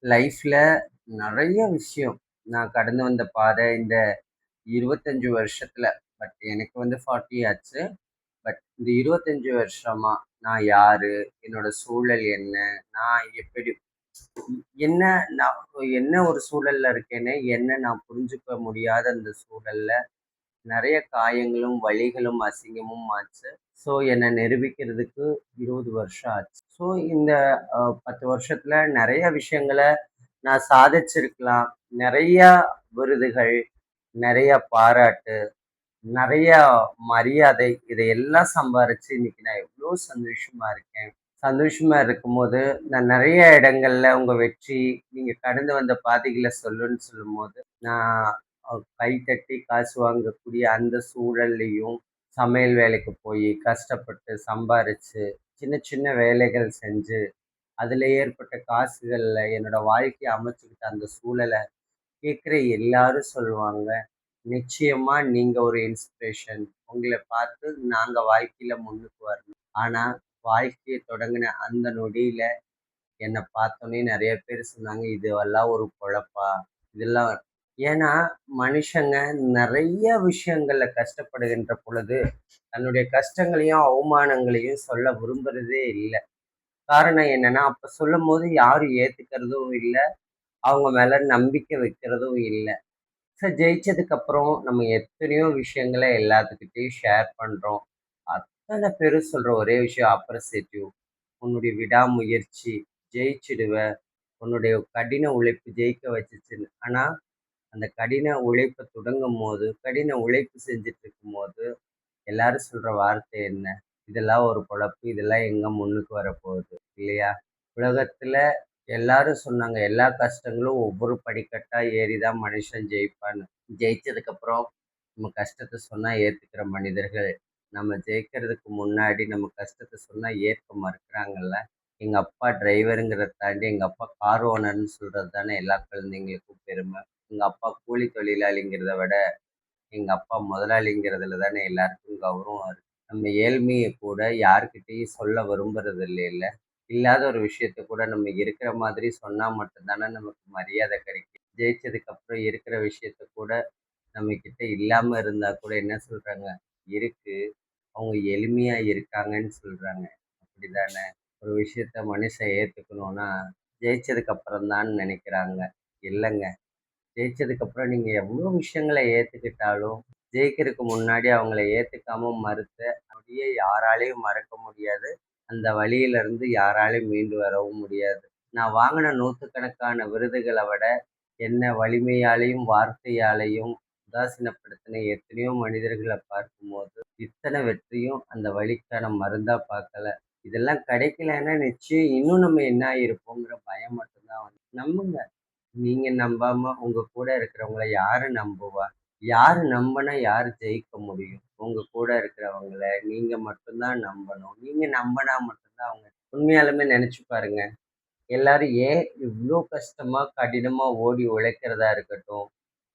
லைஃப்ல நெறைய விஷயம் நான் கடந்து வந்த பாதை இந்த 25 வருஷத்துல. பட் எனக்கு வந்து 40 ஆச்சு. பட் இந்த 25 வருஷமா நான் யாரு? என்னோட சூழல் என்ன? நான் எப்படி என்ன நான் என்ன ஒரு சூழல்ல இருக்கேன்னு, என்ன நான் புரிஞ்சுக்க முடியாத அந்த சூழல்ல நெறைய காயங்களும், வலிகளும், அசிங்கமும் ஆச்சு. ஸோ என்ன நிரூபிக்கிறதுக்கு 20 வருஷம் ஆச்சு. ஸோ இந்த 10 வருஷத்துல நெறைய விஷயங்கள நான் சாதிச்சிருக்கலாம். நெறையா விருதுகள், நெறைய பாராட்டு, நெறையா மரியாதை இதையெல்லாம் சம்பாரிச்சு இன்னைக்கு நான் எவ்ளோ சந்தோஷமா இருக்கேன். சந்தோஷமா இருக்கும்போது, நான் நெறைய இடங்கள்ல உங்க வெற்றி, நீங்க கடந்து வந்த பாதைகள சொல்லும்போது, நான் கைத்தட்டி காசு வாங்கக்கூடிய அந்த சூழல்லயும், சமையல் வேலைக்கு போயி, கஷ்டப்பட்டு சம்பாரிச்சு, சின்ன சின்ன வேலைகள் செஞ்சு, அதுல ஏற்பட்ட காசுகள்ல என்னோட வாழ்க்கைய அமைச்சுக்கிட்ட அந்த சூழல கேட்குற எல்லாரும் சொல்லுவாங்க, நிச்சயமா நீங்க ஒரு இன்ஸ்பிரேஷன். உங்கள பார்த்து நாங்க வாழ்க்கையில முன்னுக்கு வரணும். ஆனா, வாழ்க்கைய தொடங்குன அந்த நொடியில என்ன பார்த்தோனே நெறைய பேர் சொன்னாங்க, "இதுவெல்லாம் ஒரு பொழப்பா? இதெல்லாம்" ஏன்னா, மனுஷங்க நெறைய விஷயங்கள்ல கஷ்டப்படுகின்ற பொழுது, தன்னுடைய கஷ்டங்களையும், அவமானங்களையும் சொல்ல விரும்புறதே இல்ல. காரணம் என்னன்னா, அப்ப சொல்லும்போது யாரும் ஏத்துக்கிறதும் இல்ல. அவங்க மேல நம்பிக்கை வைக்கிறதும் இல்ல. ஜெயிச்சதுக்கு அப்புறம் நம்ம எத்தனையோ விஷயங்கள எல்லாத்துக்கிட்டயும் ஷேர் பண்றோம். அத்தன பேரும் சொல்ற ஒரே விஷயம் அப்ரிசியேட்டிவ். உன்னுடைய விடாமுயற்சி, ஜெயிச்சிடுவ. உன்னுடைய கடின உழைப்பு ஜெயிக்க வச்சுச்சுன்னு. ஆனா, அந்த கடின உழைப்ப தொடங்கும்போது, கடின உழைப்பு செஞ்சுட்டு இருக்கும்போது, எல்லாரும் சொல்ற வார்த்தை என்ன? இதெல்லாம் ஒரு பொழப்பு. இதெல்லாம் எங்க முன்னுக்கு வரப்போகுது? இல்லையா? உலகத்துல எல்லாரும் சொன்னாங்க, எல்லா கஷ்டங்களும் ஒவ்வொரு படிக்கட்டா ஏறி தான் மனுஷன் ஜெயிப்பான்னு. ஜெயிச்சதுக்கப்புறம் நம்ம கஷ்டத்த சொன்னா ஏத்துக்கிற மனிதர்கள், நம்ம ஜெயிக்கிறதுக்கு முன்னாடி நம்ம கஷ்டத்த சொன்னா ஏற்க மறுக்கிறாங்கல்ல. எங்க அப்பா டிரைவருங்கிறத தாண்டி எங்க அப்பா கார் ஓனர்ன்னு சொல்றது தானே எல்லா குழந்தைங்களுக்கும் பெருமை. எங்க அப்பா கூலி தொழிலாளிங்கிறத விட, எங்க அப்பா முதலாளிங்கிறதுல தானே எல்லாருக்கும் கௌரவம் இருக்கு. நம்ம ஏழ்மைய கூட யார்கிட்டயும் சொல்ல விரும்புறது இல்லைல்ல. இல்லாத ஒரு விஷயத்த கூட நம்ம இருக்கிற மாதிரி சொன்னா மட்டும் தானே நமக்கு மரியாதை கிடைக்கும். ஜெயிச்சதுக்கு அப்புறம் இருக்கிற விஷயத்த கூட நம்மகிட்ட இல்லாம இருந்தா கூட என்ன சொல்றாங்க? இருக்கு. அவங்க எளிமையா இருக்காங்கன்னு சொல்றாங்க. அப்படிதானே? ஒரு விஷயத்த மனுஷன் ஏத்துக்கணும்னா, ஜெயிச்சதுக்கு அப்புறம் தான்னு நெனைக்கிறாங்க. இல்லங்க. ஜெயிச்சதுக்கு அப்புறம் நீங்க எவ்வளோ விஷயங்கள ஏத்துக்கிட்டாலும், ஜெயிக்கிறதுக்கு முன்னாடி அவங்கள ஏத்துக்காம மறுத்த நொடிய யாராலயும் மறக்க முடியாது. அந்த வலியிலிருந்து யாராலயும் மீண்டு வரவும் முடியாது. நான் வாங்குன நூத்துக்கணக்கான விருதுகள விட, என்ன வலிமையாலயும், வார்த்தையாலயும் உதாசீனப்படுத்தின எத்தனையோ மனிதர்கள பார்க்கும்போது, இத்தன வெற்றியும் அந்த வலிக்கான மருந்தா பார்க்கல. இதெல்லாம் கிடைக்கலன்னா நிச்சயம் இன்னும் நம்ம என்ன ஆயிருப்போங்கிற பயம் மட்டும் தான் நம்புங்க. நீங்க நம்பாம உங்க கூட இருக்கிறவங்கள யாரு நம்புவா? யாரு நம்புனா யாரு ஜெயிக்க முடியும்? உங்க கூட இருக்கிறவங்கள நீங்க மட்டும் தான் நம்பணும். நீங்க நம்புனா மட்டும் தான் அவங்க உண்மையாலுமே நெனச்சு பாருங்க. எல்லாரும் ஏன் இவ்ளோ கஷ்டமா, கடினமா ஓடி உழைக்கிறதா இருக்கட்டும்,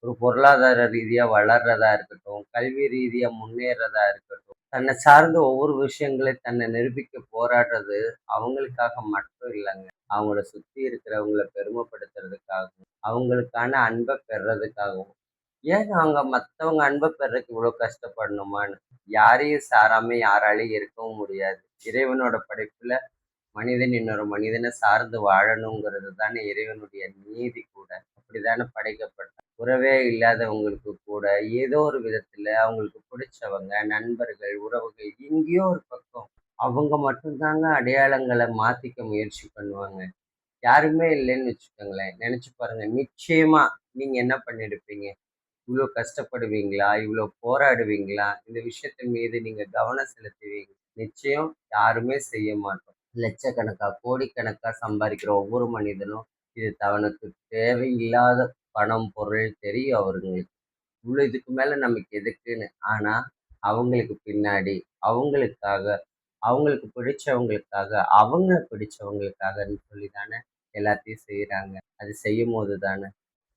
ஒரு பொருளாதார ரீதியா வளர்றதா இருக்கட்டும், கல்வி ரீதியா முன்னேறதா இருக்கட்டும், தன்னை சார்ந்த ஒவ்வொரு விஷயங்களையும் தன்னை நிரூபிக்க போராடுறது அவங்களுக்காக மட்டும் இல்லங்க. அவங்கள சுத்தி இருக்கிறவங்கள பெருமைப்படுத்துறதுக்காகவும், அவங்களுக்கான அன்ப பெறுறதுக்காகவும். ஏன் நாங்க மத்தவங்க அன்ப பெறதுக்கு இவ்ளோ கஷ்டப்படணுமான்னு? யாரையும் சாராம யாராலயும் இருக்கவும் முடியாது. இறைவனோட படைப்புல மனிதன் இன்னொரு மனிதனை சார்ந்து வாழணுங்கிறது தானே இறைவனுடைய நீதி கூட. அப்படித்தானே படைக்கப்பட்டான். உறவே இல்லாதவங்களுக்கு கூட ஏதோ ஒரு விதத்துல அவங்களுக்கு பிடிச்சவங்க, நண்பர்கள், உறவுகள் எங்கேயோ ஒரு பக்கம் அவங்க மட்டும்தாங்க அடையாளங்களை மாத்திக்க முயற்சி பண்ணுவாங்க. யாருமே இல்லைன்னு வச்சுக்கோங்களேன். நினைச்சு பாருங்க. நிச்சயமா நீங்க என்ன பண்ணிருப்பீங்க? இவ்ளோ கஷ்டப்படுவீங்களா? இவ்ளோ போராடுவீங்களா? இந்த விஷயத்தின் மீது நீங்க கவனம் செலுத்துவீங்க. நிச்சயம் யாருமே செய்ய மாட்டோம். லட்சக்கணக்கா, கோடிக்கணக்கா சம்பாதிக்கிற ஒவ்வொரு மனிதனும், இது தனக்கு தேவையில்லாத பணம், பொருள் தெரியும் அவர்களுக்கு. இவ்ளோ இதுக்கு மேல நமக்கு எதுக்குன்னு. ஆனா, அவங்களுக்கு பின்னாடி, அவங்களுக்காக, அவங்களுக்கு பிடிச்சவங்களுக்காக, அவங்க பிடிச்சவங்களுக்காகன்னு சொல்லி தானே எல்லாத்தையும் செய்றாங்க. அது செய்யும்போது தானே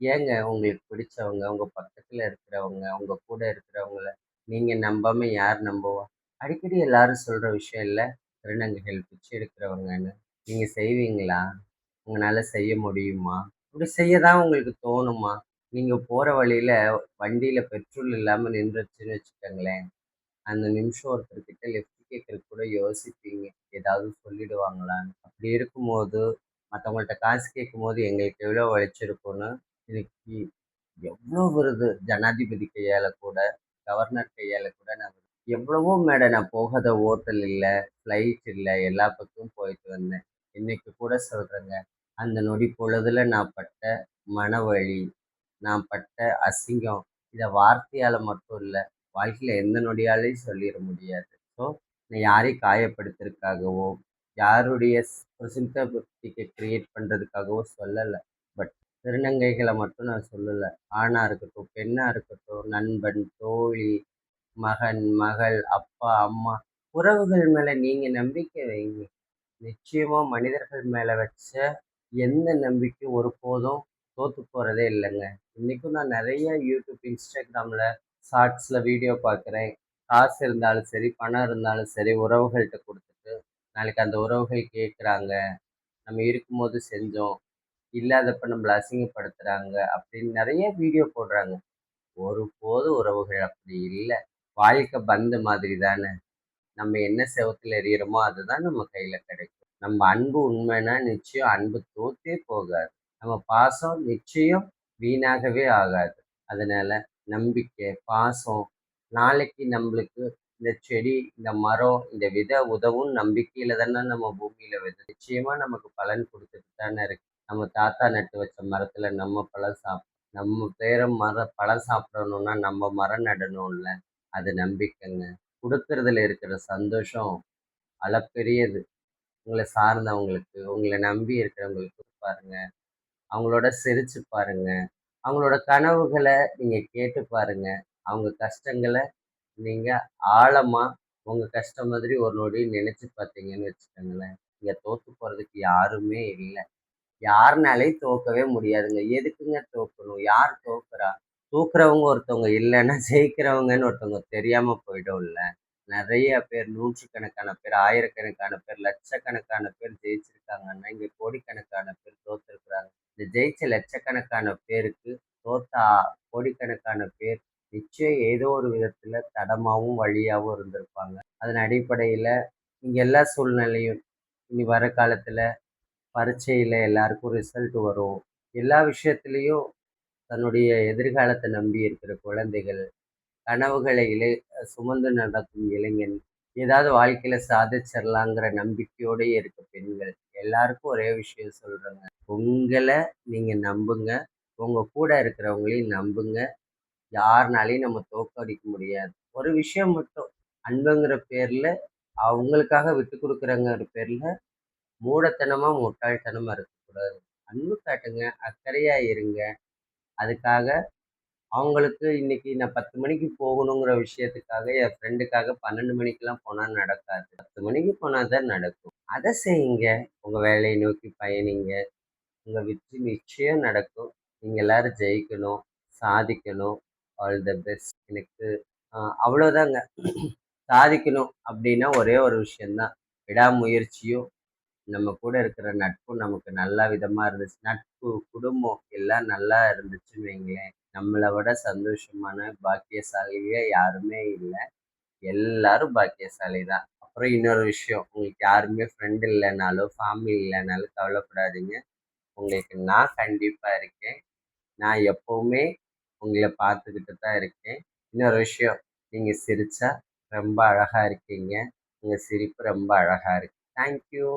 ஏங்க உங்களுக்கு பிடிச்சவங்க, உங்க பக்கத்துல இருக்கிறவங்க, உங்க கூட இருக்கிறவங்கள நீங்க நம்பாம யார் நம்புவா? அடிக்கடி எல்லாரும் சொல்ற விஷயம் இல்ல, திருநங்கைகள் பிச்சை எடுக்கிறவங்கன்னு. நீங்க செய்வீங்களா? உங்களால செய்ய முடியுமா? அப்படி செய்ய தான் உங்களுக்கு தோணுமா? நீங்க போற வழியில வண்டியில பெட்ரோல் இல்லாம நின்றுச்சுன்னு வச்சுக்கோங்களேன். அந்த நிமிஷம் ஒருத்தர்கிட்ட லிஃப்ட் கேட்கறதுக்கு கூட யோசிப்பீங்க. ஏதாவது சொல்லிடுவாங்களான்னு. அப்படி இருக்கும்போது, மத்தவங்கள்ட்ட காசு கேட்கும்போது எங்களுக்கு எவ்வளோ வலிச்சிருக்கும்னு, இன்னைக்கு எவ்வளோ விருது ஜனாதிபதி கையால கூட, கவர்னர் கையால கூட நான் எவ்வளவோ மேடை நான் போகாத ஹோட்டல் இல்ல, ஃப்ளைட் இல்ல, எல்லா பக்கமும் போயிட்டு வந்தேன். இன்னைக்கு கூட சொல்றேங்க. அந்த நொடி பொழுதுல நான் பட்ட மனவலி, நான் பட்ட அசிங்கம், இத வார்த்தையால மட்டும் இல்ல, வாழ்க்கையில எந்த நொடியாலயும் சொல்லிற முடியாது. ஸோ, நான் யாரையும் காயப்படுத்துறதுக்காகவோ, யாருடைய ஒரு சிம்பத்திக்கு கிரியேட் பண்றதுக்காகவோ சொல்லல. பட் திருநங்கைகள மட்டும் நான் சொல்லல. ஆணா இருக்கட்டும், பெண்ணா இருக்கட்டும், நண்பன், தோழி, மகன், மகள், அப்பா, அம்மா, உறவுகள் மேல நீங்க நம்பிக்கை வைங்க. நிச்சயமா மனிதர்கள் மேல வச்ச எந்த நம்பிக்கையும் ஒருபோதும் தோத்து போறதே இல்லைங்க. இன்னைக்கும் நான் நெறைய யூடியூப், இன்ஸ்டாகிராம்ல, ஷார்ட்ஸ்ல வீடியோ பார்க்குறேன். காசு இருந்தாலும் சரி, பணம் இருந்தாலும் சரி, உறவுகள்ட்ட குடுத்துட்டு, நாளைக்கு அந்த உறவுகள் கேட்குறாங்க. நம்ம இருக்கும்போது செஞ்சோம். இல்லாதப்ப நம்மள அசிங்கப்படுத்துறாங்க அப்படின்னு நெறைய வீடியோ போடுறாங்க. ஒருபோதும் உறவுகள் அப்படி இல்ல. வாழ்க்கை பந்து மாதிரி தானே. நம்ம என்ன செவுத்துல எறியுறோமோ அதுதான் நம்ம கையில கிடைக்கும். நம்ம அன்பு உண்மைன்னா நிச்சயம் அன்பு தோத்தே போகாது. நம்ம பாசம் நிச்சயம் வீணாகவே ஆகாது. அதனால நம்பிக்கை, பாசம் நாளைக்கு நம்மளுக்கு இந்த செடி, இந்த மரம், இந்த விதை உதவும் நம்பிக்கையில தானே நம்ம பூமியில நிச்சயமா நமக்கு பலன் குடுத்துட்டு தானே இருக்கு. நம்ம தாத்தா நட்டு வச்ச மரத்துல நம்ம பழம் நம்ம பேர பழம் சாப்பிடணும்னா நம்ம மரம் நடணும்ல. அது நம்பிக்கைங்க. குடுக்கறதுல இருக்கிற சந்தோஷம் அளப்பெரியது. உங்கள சார்ந்தவங்களுக்கு, உங்கள நம்பி இருக்கிறவங்களுக்கு பாருங்க. அவங்களோட சிரிச்சு பாருங்க. அவங்களோட கனவுகள நீங்க கேட்டு பாருங்க. அவங்க கஷ்டங்கள நீங்க ஆழமா உங்க கஷ்டம் மாதிரி ஒரு நொடி நினைச்சு பார்த்தீங்கன்னு வச்சுக்கோங்களேன், நீங்க தோத்து போறதுக்கு யாருமே இல்ல. யாருனாலயும் தோக்கவே முடியாதுங்க. எதுக்குங்க தோக்கணும்? யார் தோக்குறா? தூக்குறவங்க ஒருத்தவங்க இல்லன்னா, ஜெயிக்கிறவங்கன்னு ஒருத்தவங்க தெரியாம போயிடும்ல. நெறைய பேர், நூற்றுக்கணக்கான பேர், ஆயிரக்கணக்கான பேர், லட்சக்கணக்கான பேர் ஜெயிச்சிருக்காங்கன்னா, இங்க கோடிக்கணக்கான பேர் தோத்துருக்குறாங்க. இந்த ஜெயிச்ச லட்சக்கணக்கான பேருக்கு, தோத்த கோடிக்கணக்கான பேர் நிச்சயம் ஏதோ ஒரு விதத்துல தடமாவும், வழியாவும் இருந்திருப்பாங்க. அதன் அடிப்படையில இங்க எல்லா சூழ்நிலையும் இனி வர காலத்துல பரீட்சையில எல்லாருக்கும் ரிசல்ட் வரும். எல்லா விஷயத்திலயும் தன்னுடைய எதிர்காலத்த நம்பி இருக்கிற குழந்தைகள், கனவுகளை சுமந்து நடக்கும் இளைஞன், ஏதாவது வாழ்க்கையில சாதிச்சிடலாங்கிற நம்பிக்கையோடயே இருக்க பெண்கள், எல்லாருக்கும் ஒரே விஷயம் சொல்றேங்க. உங்கள நீங்க நம்புங்க. உங்க கூட இருக்கிறவங்களையும் நம்புங்க. யாருனாலயும் நம்ம தோற்கடிக்க முடியாது. ஒரு விஷயம் மட்டும், அன்புங்கிற பேர்ல, அவங்களுக்காக விட்டு குடுக்குறேங்கிற பேர்ல மூடத்தனமா, முட்டாள்தனமா இருக்கக்கூடாது. அன்பு காட்டுங்க, அக்கறையா இருங்க. அதுக்காக அவங்களுக்கு இன்னைக்கு நான் 10 மணிக்கு போகணுங்கிற விஷயத்துக்காக, என் ஃப்ரெண்டுக்காக 12 மணிக்கெல்லாம் போனா நடக்காது. 10 மணிக்கு போனா தான் நடக்கும். அத செய்யுங்க. உங்க வேலையை நோக்கி பயணிங்க. உங்க வெற்றி நிச்சயம் நடக்கும். நீங்க எல்லாரும் ஜெயிக்கணும், சாதிக்கணும். All the best. எனக்கு அவ்வளோதாங்க. சாதிக்கணும் அப்படின்னா ஒரே ஒரு விஷயம் தான். விடாமுயற்சியும் நம்ம கூட இருக்கிற நட்பும் நமக்கு நல்ல விதமா இருந்துச்சு. நட்பு, குடும்பம் எல்லாம் நல்லா இருந்துச்சுன்னு வைங்களேன், நம்மள விட சந்தோஷமான பாக்கியசாலியே யாருமே இல்ல. எல்லாரும் பாக்கியசாலி தான். அப்புறம் இன்னொரு விஷயம், உங்களுக்கு யாருமே ஃப்ரெண்ட் இல்லனாலும், ஃபேமிலி இல்லனாலும் கவலைப்படாதீங்க. உங்களுக்கு நான் கண்டிப்பா இருக்கேன். நான் எப்பவுமே உங்கள பார்த்துக்கிட்டு தான் இருக்கேன். இன்னொரு விஷயம், நீங்க சிரிச்சா ரொம்ப அழகா இருக்கீங்க. உங்க சிரிப்பு ரொம்ப அழகா இருக்கு. Thank you.